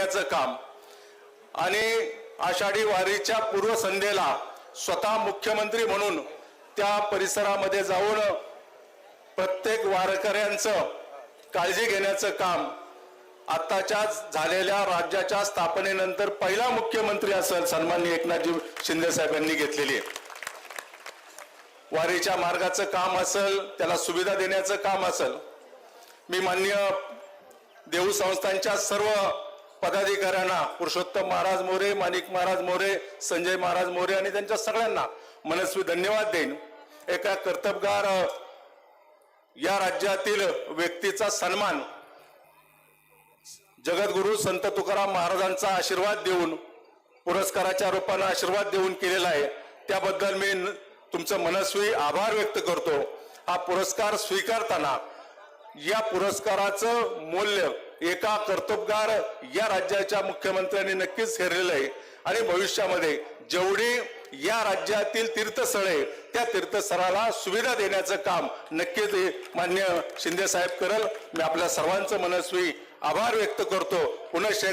देण्याचं काम आणि आषाढी वारीच्या पूर्वसंध्येला स्वतः मुख्यमंत्री म्हणून त्या परिसरामध्ये जाऊन प्रत्येक वारकऱ्यांचं काळजी घेण्याचं काम आताच्या झालेल्या राज्याच्या स्थापनेनंतर पहिला मुख्यमंत्री असेल सन्माननीय एकनाथजी शिंदे साहेबांनी घेतलेली आहे। वारीच्या मार्गाचं काम असेल, त्याला सुविधा देण्याचं काम असेल, मी माननीय देऊ संस्थांच्या सर्व पदाधिकाऱ्यांना पुरुषोत्तम महाराज मोरे, माणिक महाराज मोरे, संजय महाराज मोरे आणि त्यांच्या सगळ्यांना मनस्वी धन्यवाद देईन। एका कर्तबगार या राज्यातील व्यक्तीचा सन्मान जगद्गुरु संत तुकाराम महाराजांचा आशीर्वाद देऊन पुरस्काराच्या रूपाने आशीर्वाद देऊन केलेला आहे, त्याबद्दल मी तुमचं मनस्वी आभार व्यक्त करतो। हा पुरस्कार स्वीकारताना या पुरस्काराचं मूल्य एका कर्तबगार या राज्याच्या मुख्यमंत्र्यांनी नक्कीच हेरलेलं आहे आणि भविष्यामध्ये जेवढी या राज्यातील तीर्थस्थळे त्या तीर्थस्थळाला सुविधा देण्याचं काम नक्कीच माननीय शिंदे साहेब करल। मी आपल्या सर्वांचं मनस्वी आभार व्यक्त करतो। पुनश्च